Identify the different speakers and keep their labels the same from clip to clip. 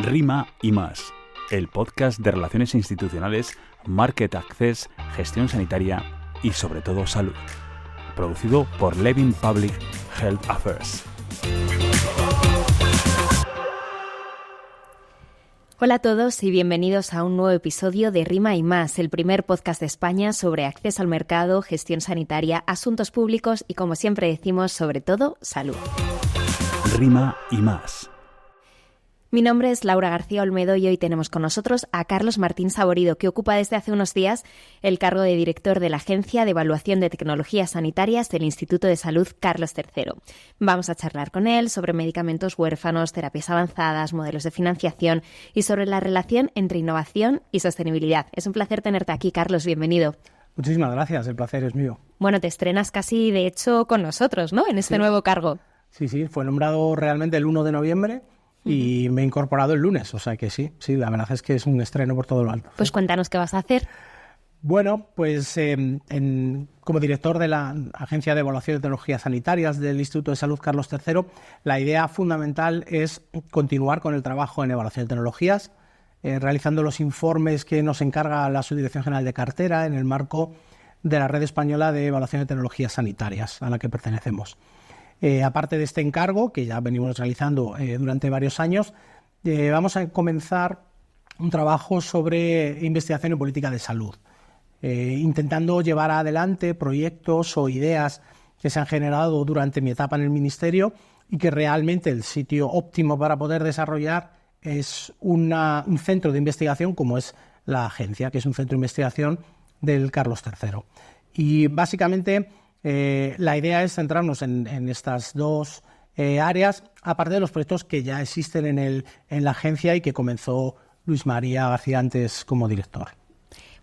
Speaker 1: Rima y más, el podcast de relaciones institucionales, market access, gestión sanitaria y sobre todo salud. Producido por Levin Public Health Affairs.
Speaker 2: Hola a todos y bienvenidos a un nuevo episodio de Rima y más, el primer podcast de España sobre acceso al mercado, gestión sanitaria, asuntos públicos y, como siempre decimos, sobre todo, salud.
Speaker 1: Rima y más.
Speaker 2: Mi nombre es Laura García Olmedo y hoy tenemos con nosotros a Carlos Martín Saborido, que ocupa desde hace unos días el cargo de director de la Agencia de Evaluación de Tecnologías Sanitarias del Instituto de Salud Carlos III. Vamos a charlar con él sobre medicamentos huérfanos, terapias avanzadas, modelos de financiación y sobre la relación entre innovación y sostenibilidad. Es un placer tenerte aquí, Carlos. Bienvenido.
Speaker 3: Muchísimas gracias, el placer es mío.
Speaker 2: Bueno, te estrenas casi, de hecho, con nosotros, ¿no?, en este nuevo cargo.
Speaker 3: Sí, fue nombrado realmente el 1 de noviembre. Y me he incorporado el lunes, o sea que sí, la verdad es que es un estreno por todo lo alto.
Speaker 2: Pues cuéntanos qué vas a hacer.
Speaker 3: Bueno, pues como director de la Agencia de Evaluación de Tecnologías Sanitarias del Instituto de Salud Carlos III, la idea fundamental es continuar con el trabajo en evaluación de tecnologías, realizando los informes que nos encarga la Subdirección General de Cartera en el marco de la Red Española de Evaluación de Tecnologías Sanitarias, a la que pertenecemos. Aparte de este encargo, que ya venimos realizando durante varios años, vamos a comenzar un trabajo sobre investigación en política de salud, intentando llevar adelante proyectos o ideas que se han generado durante mi etapa en el Ministerio y que realmente el sitio óptimo para poder desarrollar es un centro de investigación como es la agencia, que es un centro de investigación del Carlos III. Y básicamente la idea es centrarnos en estas dos áreas, aparte de los proyectos que ya existen en la agencia y que comenzó Luis María García antes como director.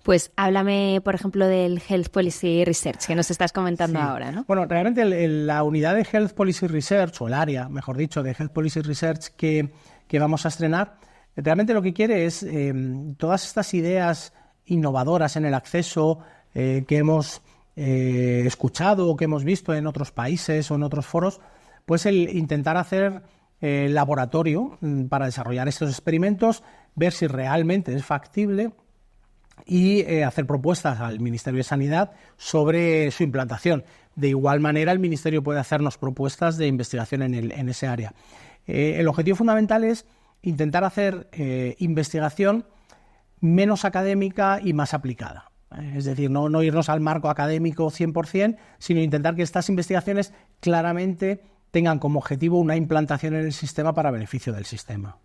Speaker 2: Pues háblame, por ejemplo, del Health Policy Research, que nos estás comentando ahora, ¿no?
Speaker 3: Bueno, realmente la unidad de Health Policy Research, o el área, mejor dicho, de Health Policy Research que vamos a estrenar, realmente lo que quiere es todas estas ideas innovadoras en el acceso que hemos escuchado o que hemos visto en otros países o en otros foros, pues el intentar hacer laboratorio para desarrollar estos experimentos, ver si realmente es factible y hacer propuestas al Ministerio de Sanidad sobre su implantación. De igual manera, el Ministerio puede hacernos propuestas de investigación en ese área. El objetivo fundamental es intentar hacer investigación menos académica y más aplicada. Es decir, no irnos al marco académico 100%, sino intentar que estas investigaciones claramente tengan como objetivo una implantación en el sistema para beneficio del sistema.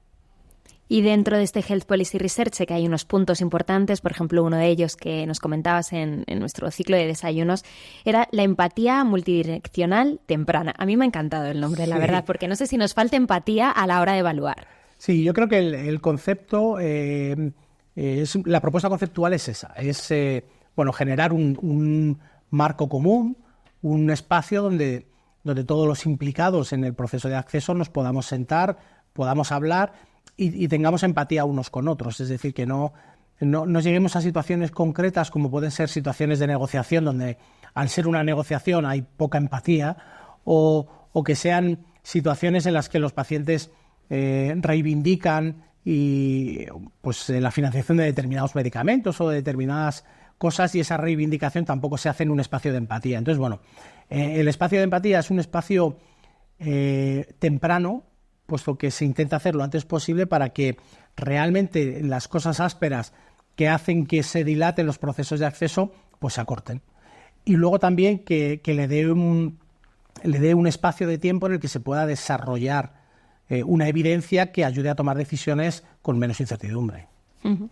Speaker 2: Y dentro de este Health Policy Research sé que hay unos puntos importantes, por ejemplo, uno de ellos que nos comentabas en nuestro ciclo de desayunos era la empatía multidireccional temprana. A mí me ha encantado el nombre, la verdad, porque no sé si nos falta empatía a la hora de evaluar.
Speaker 3: Sí, yo creo que el concepto... la propuesta conceptual es esa, es generar un marco común, un espacio donde todos los implicados en el proceso de acceso nos podamos sentar, podamos hablar y tengamos empatía unos con otros, es decir, que no lleguemos a situaciones concretas como pueden ser situaciones de negociación donde al ser una negociación hay poca empatía o que sean situaciones en las que los pacientes reivindican y pues la financiación de determinados medicamentos o de determinadas cosas y esa reivindicación tampoco se hace en un espacio de empatía. Entonces, el espacio de empatía es un espacio temprano, puesto que se intenta hacer lo antes posible para que realmente las cosas ásperas que hacen que se dilaten los procesos de acceso pues se acorten. Y luego también que le dé un espacio de tiempo en el que se pueda desarrollar una evidencia que ayude a tomar decisiones con menos incertidumbre.
Speaker 2: Uh-huh.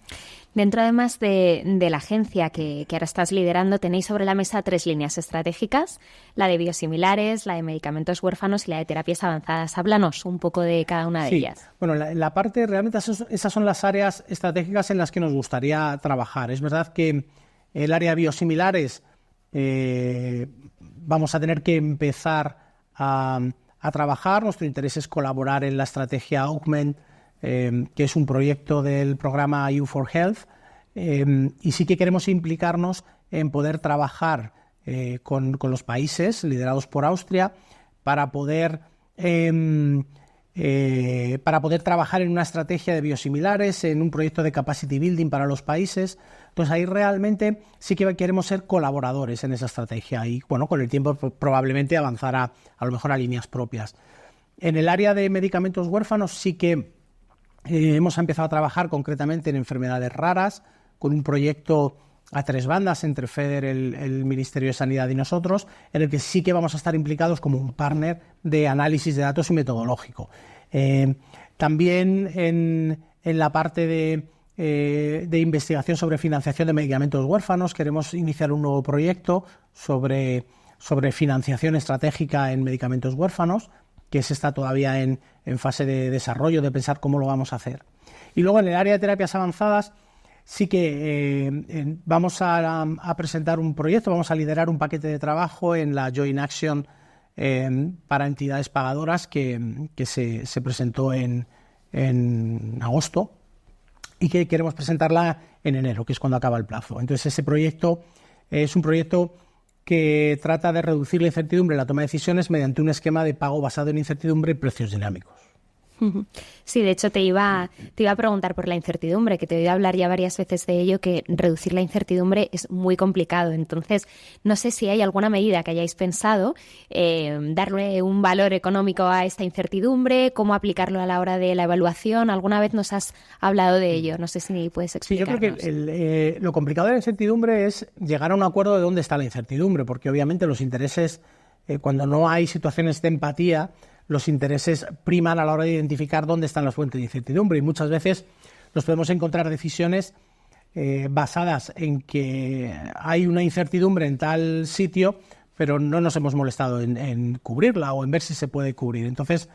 Speaker 2: Dentro, además de la agencia que ahora estás liderando, tenéis sobre la mesa 3 líneas estratégicas, la de biosimilares, la de medicamentos huérfanos y la de terapias avanzadas. Háblanos un poco de cada una de ellas.
Speaker 3: Bueno, la parte, realmente esas son las áreas estratégicas en las que nos gustaría trabajar. Es verdad que el área de biosimilares vamos a tener que empezar a trabajar. Nuestro interés es colaborar en la estrategia Augment, que es un proyecto del programa EU4Health, y sí que queremos implicarnos en poder trabajar con los países liderados por Austria para poder para poder trabajar en una estrategia de biosimilares, en un proyecto de capacity building para los países. Entonces ahí realmente sí que queremos ser colaboradores en esa estrategia y bueno, con el tiempo probablemente avanzará a lo mejor a líneas propias. En el área de medicamentos huérfanos sí que hemos empezado a trabajar concretamente en enfermedades raras con un proyecto a 3 bandas entre FEDER, el Ministerio de Sanidad y nosotros, en el que sí que vamos a estar implicados como un partner de análisis de datos y metodológico. También en la parte de investigación sobre financiación de medicamentos huérfanos queremos iniciar un nuevo proyecto sobre financiación estratégica en medicamentos huérfanos, que se está todavía en fase de desarrollo, de pensar cómo lo vamos a hacer. Y luego en el área de terapias avanzadas sí que vamos a presentar un proyecto, vamos a liderar un paquete de trabajo en la Joint Action para entidades pagadoras que se presentó en agosto y que queremos presentarla en enero, que es cuando acaba el plazo. Entonces ese proyecto es un proyecto que trata de reducir la incertidumbre en la toma de decisiones mediante un esquema de pago basado en incertidumbre y precios dinámicos.
Speaker 2: Sí, de hecho te iba a preguntar por la incertidumbre, que te he oído hablar ya varias veces de ello, que reducir la incertidumbre es muy complicado. Entonces, no sé si hay alguna medida que hayáis pensado, darle un valor económico a esta incertidumbre, cómo aplicarlo a la hora de la evaluación. ¿Alguna vez nos has hablado de ello? No sé si puedes explicarnos.
Speaker 3: Sí, yo creo que lo complicado de la incertidumbre es llegar a un acuerdo de dónde está la incertidumbre, porque obviamente los intereses, cuando no hay situaciones de empatía, los intereses priman a la hora de identificar dónde están las fuentes de incertidumbre y muchas veces nos podemos encontrar decisiones basadas en que hay una incertidumbre en tal sitio, pero no nos hemos molestado en cubrirla o en ver si se puede cubrir. Entonces,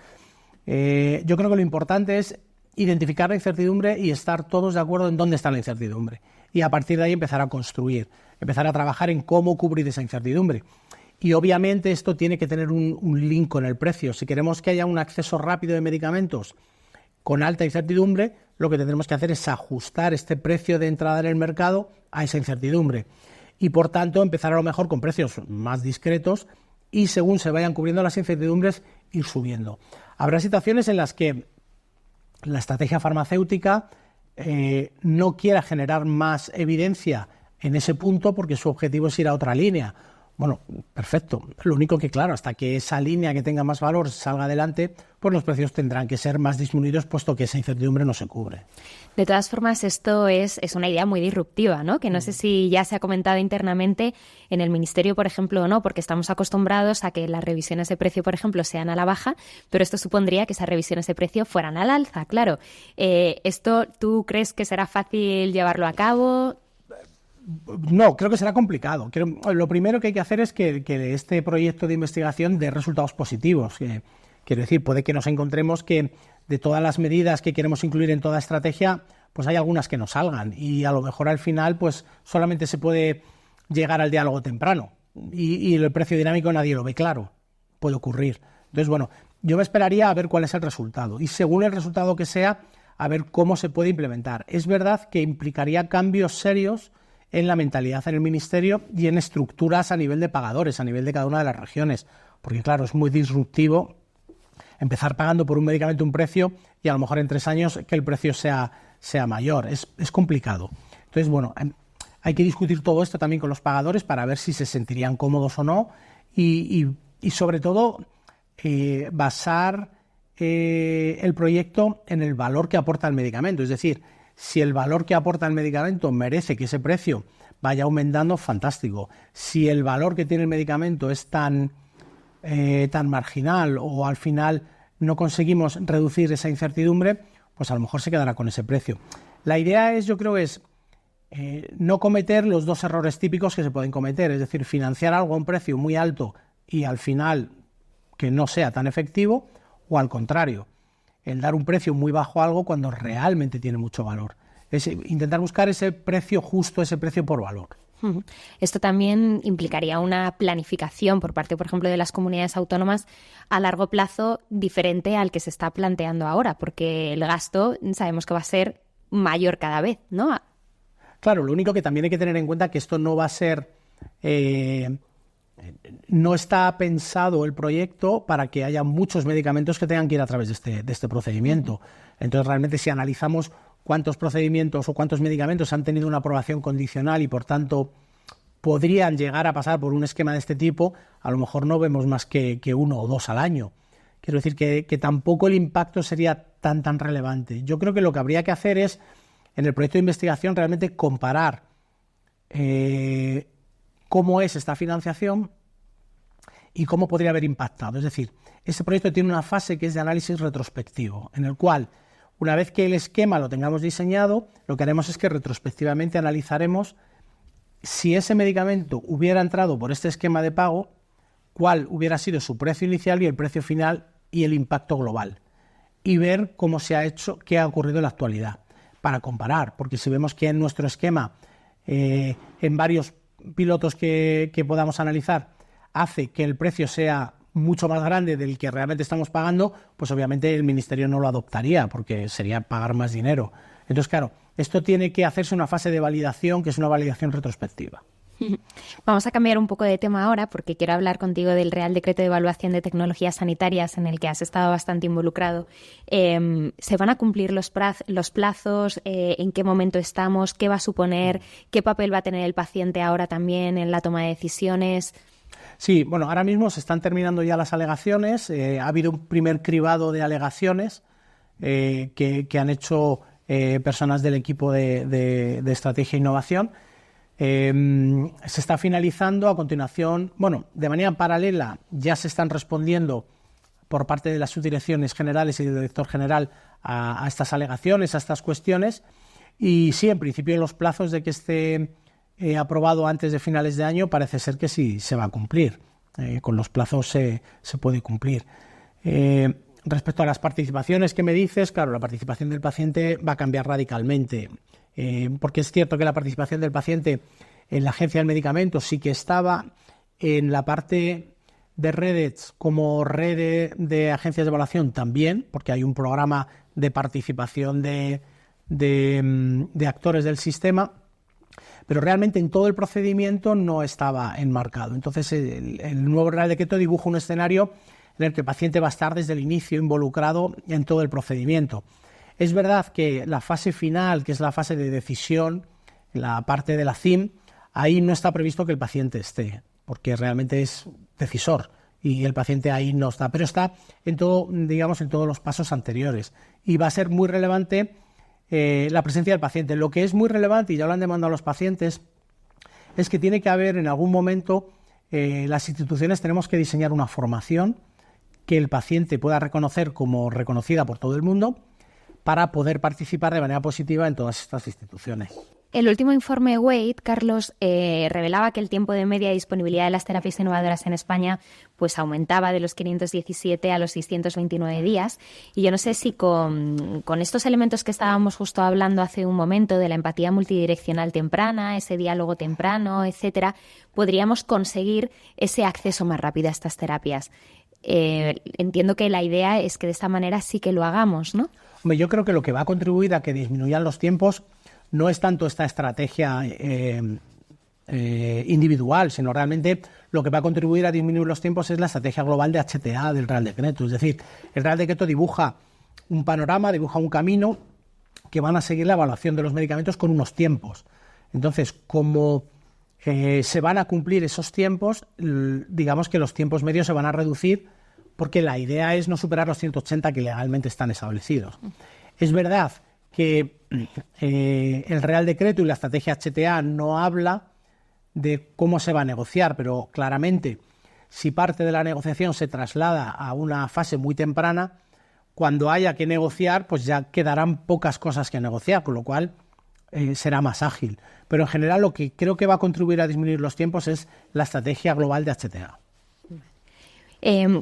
Speaker 3: yo creo que lo importante es identificar la incertidumbre y estar todos de acuerdo en dónde está la incertidumbre y a partir de ahí empezar a construir, empezar a trabajar en cómo cubrir esa incertidumbre. Y obviamente esto tiene que tener un link con el precio. Si queremos que haya un acceso rápido de medicamentos con alta incertidumbre, lo que tendremos que hacer es ajustar este precio de entrada en el mercado a esa incertidumbre. Y por tanto empezar a lo mejor con precios más discretos y según se vayan cubriendo las incertidumbres ir subiendo. Habrá situaciones en las que la estrategia farmacéutica no quiera generar más evidencia en ese punto porque su objetivo es ir a otra línea. Bueno, perfecto. Lo único que, claro, hasta que esa línea que tenga más valor salga adelante, pues los precios tendrán que ser más disminuidos, puesto que esa incertidumbre no se cubre.
Speaker 2: De todas formas, esto es una idea muy disruptiva, ¿no? Que no sé si ya se ha comentado internamente en el Ministerio, por ejemplo, o no, porque estamos acostumbrados a que las revisiones de precio, por ejemplo, sean a la baja, pero esto supondría que esas revisiones de precio fueran al alza, claro. ¿Esto tú crees que será fácil llevarlo a cabo?
Speaker 3: No, creo que será complicado. Lo primero que hay que hacer es que este proyecto de investigación dé resultados positivos. Quiero decir, puede que nos encontremos que de todas las medidas que queremos incluir en toda estrategia, pues hay algunas que no salgan y a lo mejor al final pues solamente se puede llegar al diálogo temprano y el precio dinámico nadie lo ve claro. Puede ocurrir. Entonces, bueno, yo me esperaría a ver cuál es el resultado y según el resultado que sea, a ver cómo se puede implementar. Es verdad que implicaría cambios serios en la mentalidad en el Ministerio y en estructuras a nivel de pagadores, a nivel de cada una de las regiones, porque claro, es muy disruptivo empezar pagando por un medicamento un precio y a lo mejor en 3 años que el precio sea mayor, es complicado. Entonces, bueno, hay que discutir todo esto también con los pagadores para ver si se sentirían cómodos o no y sobre todo basar el proyecto en el valor que aporta el medicamento, es decir, si el valor que aporta el medicamento merece que ese precio vaya aumentando, fantástico. Si el valor que tiene el medicamento es tan marginal o al final no conseguimos reducir esa incertidumbre, pues a lo mejor se quedará con ese precio. La idea es, yo creo, no cometer los 2 errores típicos que se pueden cometer, es decir, financiar algo a un precio muy alto y al final que no sea tan efectivo, o al contrario, el dar un precio muy bajo a algo cuando realmente tiene mucho valor. Es intentar buscar ese precio justo, ese precio por valor.
Speaker 2: Esto también implicaría una planificación por parte, por ejemplo, de las comunidades autónomas a largo plazo diferente al que se está planteando ahora, porque el gasto sabemos que va a ser mayor cada vez, ¿no?
Speaker 3: Claro, lo único que también hay que tener en cuenta es que esto no va a ser no está pensado el proyecto para que haya muchos medicamentos que tengan que ir a través de este procedimiento. Entonces, realmente, si analizamos cuántos procedimientos o cuántos medicamentos han tenido una aprobación condicional y, por tanto, podrían llegar a pasar por un esquema de este tipo, a lo mejor no vemos más que 1 o 2 al año. Quiero decir que tampoco el impacto sería tan relevante. Yo creo que lo que habría que hacer es, en el proyecto de investigación, realmente comparar cómo es esta financiación y cómo podría haber impactado. Es decir, este proyecto tiene una fase que es de análisis retrospectivo, en el cual, una vez que el esquema lo tengamos diseñado, lo que haremos es que retrospectivamente analizaremos si ese medicamento hubiera entrado por este esquema de pago, cuál hubiera sido su precio inicial y el precio final y el impacto global, y ver cómo se ha hecho, qué ha ocurrido en la actualidad, para comparar, porque si vemos que en nuestro esquema, en varios pilotos que podamos analizar, hace que el precio sea mucho más grande del que realmente estamos pagando, pues obviamente el Ministerio no lo adoptaría, porque sería pagar más dinero. Entonces, claro, esto tiene que hacerse una fase de validación, que es una validación retrospectiva.
Speaker 2: Vamos a cambiar un poco de tema ahora, porque quiero hablar contigo del Real Decreto de Evaluación de Tecnologías Sanitarias, en el que has estado bastante involucrado. ¿Se van a cumplir los plazos? ¿En qué momento estamos? ¿Qué va a suponer? ¿Qué papel va a tener el paciente ahora también en la toma de decisiones?
Speaker 3: Sí, bueno, ahora mismo se están terminando ya las alegaciones. Ha habido un primer cribado de alegaciones que han hecho personas del equipo de estrategia e innovación. Se está finalizando. A continuación, bueno, de manera paralela ya se están respondiendo por parte de las subdirecciones generales y del director general a estas alegaciones, a estas cuestiones, y sí, en principio los plazos de que esté aprobado antes de finales de año parece ser que sí se va a cumplir. Con los plazos se puede cumplir. Respecto a las participaciones que me dices, claro, la participación del paciente va a cambiar radicalmente. Porque es cierto que la participación del paciente en la agencia del medicamento sí que estaba, en la parte de redes como red de agencias de evaluación también, porque hay un programa de participación de actores del sistema, pero realmente en todo el procedimiento no estaba enmarcado. Entonces el nuevo Real Decreto dibuja un escenario en el que el paciente va a estar desde el inicio involucrado en todo el procedimiento. Es verdad que la fase final, que es la fase de decisión, la parte de la CIM, ahí no está previsto que el paciente esté, porque realmente es decisor y el paciente ahí no está, pero está en todo, digamos, en todos los pasos anteriores, y va a ser muy relevante la presencia del paciente. Lo que es muy relevante, y ya lo han demandado los pacientes, es que tiene que haber en algún momento, las instituciones tenemos que diseñar una formación que el paciente pueda reconocer como reconocida por todo el mundo, para poder participar de manera positiva en todas estas instituciones.
Speaker 2: El último informe Wade, Carlos, revelaba que el tiempo de media disponibilidad de las terapias innovadoras en España pues aumentaba de los 517 a los 629 días. Y yo no sé si con estos elementos que estábamos justo hablando hace un momento, de la empatía multidireccional temprana, ese diálogo temprano, etcétera, podríamos conseguir ese acceso más rápido a estas terapias. Entiendo que la idea es que de esta manera sí que lo hagamos, ¿no?
Speaker 3: Hombre, yo creo que lo que va a contribuir a que disminuyan los tiempos no es tanto esta estrategia individual, sino realmente lo que va a contribuir a disminuir los tiempos es la estrategia global de HTA del Real Decreto. Es decir, el Real Decreto dibuja un panorama, dibuja un camino que van a seguir la evaluación de los medicamentos con unos tiempos. Entonces, como se van a cumplir esos tiempos, digamos que los tiempos medios se van a reducir, porque la idea es no superar los 180 que legalmente están establecidos. Es verdad que el Real Decreto y la estrategia HTA no habla de cómo se va a negociar, pero claramente si parte de la negociación se traslada a una fase muy temprana, cuando haya que negociar, pues ya quedarán pocas cosas que negociar, con lo cual será más ágil. Pero en general lo que creo que va a contribuir a disminuir los tiempos es la estrategia global de HTA.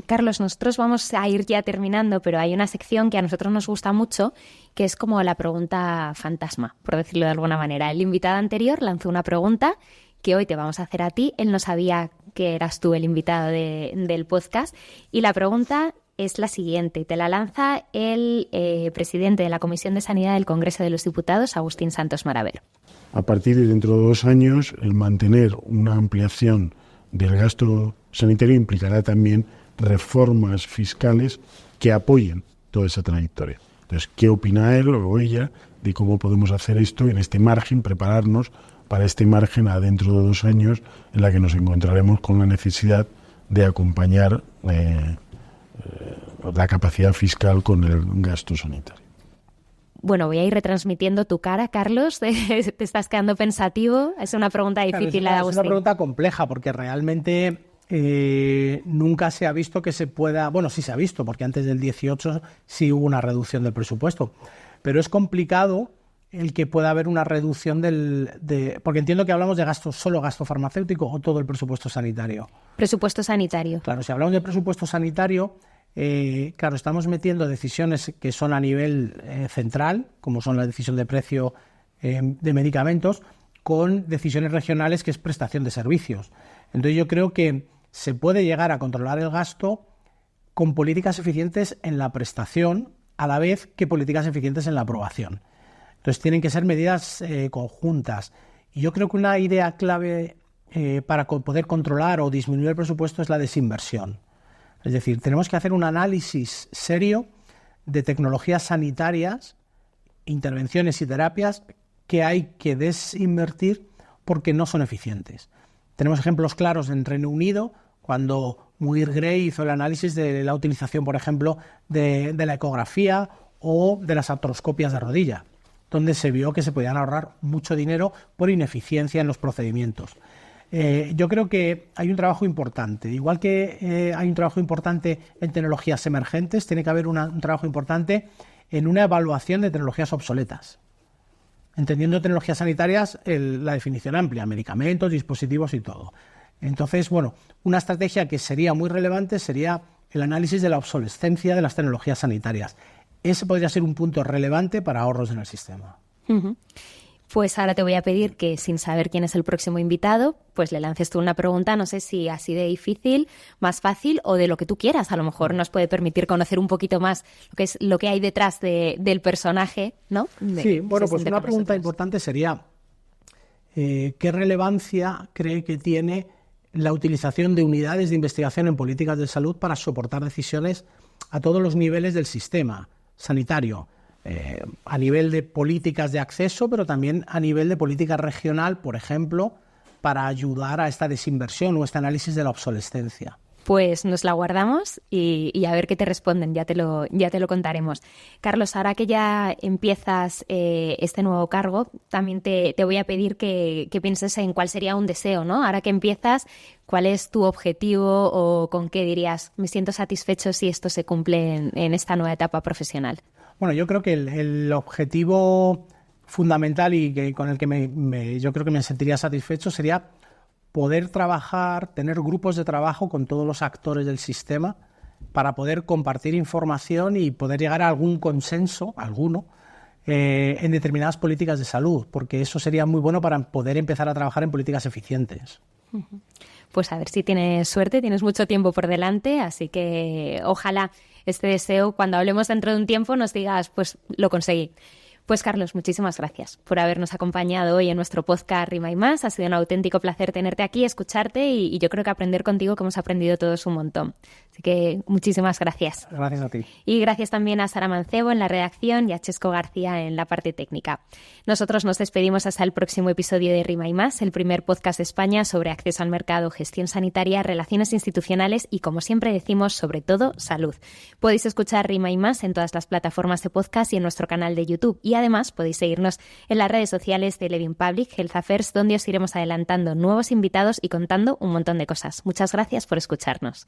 Speaker 2: Carlos, nosotros vamos a ir ya terminando, pero hay una sección que a nosotros nos gusta mucho, que es como la pregunta fantasma, por decirlo de alguna manera. El invitado anterior lanzó una pregunta que hoy te vamos a hacer a ti. Él no sabía que eras tú el invitado del podcast, y la pregunta es la siguiente. Te la lanza el presidente de la Comisión de Sanidad del Congreso de los Diputados, Agustín Santos Maravero.
Speaker 4: A partir de dentro de 2 años, el mantener una ampliación del gasto sanitario implicará también reformas fiscales que apoyen toda esa trayectoria. Entonces, ¿qué opina él o ella de cómo podemos hacer esto en este margen, prepararnos para este margen a dentro de 2 años en la que nos encontraremos con la necesidad de acompañar la capacidad fiscal con el gasto sanitario?
Speaker 2: Bueno, voy a ir retransmitiendo tu cara, Carlos. Te estás quedando pensativo. Es una pregunta difícil,
Speaker 3: claro,
Speaker 2: Agustín.
Speaker 3: Es una pregunta compleja porque realmente nunca se ha visto que se pueda... Bueno, sí se ha visto, porque antes del 18 sí hubo una reducción del presupuesto. Pero es complicado el que pueda haber una reducción porque entiendo que hablamos de solo gasto farmacéutico o todo el presupuesto sanitario.
Speaker 2: Presupuesto sanitario.
Speaker 3: Claro, si hablamos de presupuesto sanitario... claro, estamos metiendo decisiones que son a nivel central, como son la decisión de precio de medicamentos, con decisiones regionales que es prestación de servicios. Entonces yo creo que se puede llegar a controlar el gasto con políticas eficientes en la prestación, a la vez que políticas eficientes en la aprobación. Entonces tienen que ser medidas conjuntas. Y yo creo que una idea clave para poder controlar o disminuir el presupuesto es la desinversión. Es decir, tenemos que hacer un análisis serio de tecnologías sanitarias, intervenciones y terapias que hay que desinvertir porque no son eficientes. Tenemos ejemplos claros en Reino Unido, cuando Muir Gray hizo el análisis de la utilización, por ejemplo, de la ecografía o de las artroscopias de rodilla, donde se vio que se podían ahorrar mucho dinero por ineficiencia en los procedimientos. Yo creo que hay un trabajo importante. Igual que hay un trabajo importante en tecnologías emergentes, tiene que haber un trabajo importante en una evaluación de tecnologías obsoletas. Entendiendo tecnologías sanitarias, la definición amplia, medicamentos, dispositivos y todo. Entonces, bueno, una estrategia que sería muy relevante sería el análisis de la obsolescencia de las tecnologías sanitarias. Ese podría ser un punto relevante para ahorros en el sistema.
Speaker 2: Uh-huh. Pues ahora te voy a pedir que, sin saber quién es el próximo invitado, pues le lances tú una pregunta, no sé si así de difícil, más fácil o de lo que tú quieras. A lo mejor nos puede permitir conocer un poquito más lo que hay detrás del personaje, ¿no?
Speaker 3: Sí, bueno, pues una pregunta importante sería ¿qué relevancia cree que tiene la utilización de unidades de investigación en políticas de salud para soportar decisiones a todos los niveles del sistema sanitario? A nivel de políticas de acceso, pero también a nivel de política regional, por ejemplo, para ayudar a esta desinversión o este análisis de la obsolescencia.
Speaker 2: Pues nos la guardamos y a ver qué te responden, ya te lo contaremos. Carlos, ahora que ya empiezas este nuevo cargo, también te voy a pedir que pienses en cuál sería un deseo, ¿no? Ahora que empiezas, ¿cuál es tu objetivo o con qué dirías, me siento satisfecho si esto se cumple en esta nueva etapa profesional?
Speaker 3: Bueno, yo creo que el objetivo fundamental y con el que yo creo que me sentiría satisfecho sería poder trabajar, tener grupos de trabajo con todos los actores del sistema para poder compartir información y poder llegar a algún consenso, en determinadas políticas de salud, porque eso sería muy bueno para poder empezar a trabajar en políticas eficientes.
Speaker 2: Pues a ver si tienes suerte, tienes mucho tiempo por delante, así que ojalá este deseo, cuando hablemos dentro de un tiempo, nos digas, pues lo conseguí. Pues Carlos, muchísimas gracias por habernos acompañado hoy en nuestro podcast Rima y Más. Ha sido un auténtico placer tenerte aquí, escucharte y yo creo que aprender contigo, que hemos aprendido todos un montón. Así que muchísimas gracias.
Speaker 3: Gracias a ti.
Speaker 2: Y gracias también a Sara Mancebo en la redacción y a Chesco García en la parte técnica. Nosotros nos despedimos hasta el próximo episodio de Rima y Más, el primer podcast de España sobre acceso al mercado, gestión sanitaria, relaciones institucionales y, como siempre decimos, sobre todo, salud. Podéis escuchar Rima y Más en todas las plataformas de podcast y en nuestro canal de YouTube. Y además podéis seguirnos en las redes sociales de Levin Public Health Affairs, donde os iremos adelantando nuevos invitados y contando un montón de cosas. Muchas gracias por escucharnos.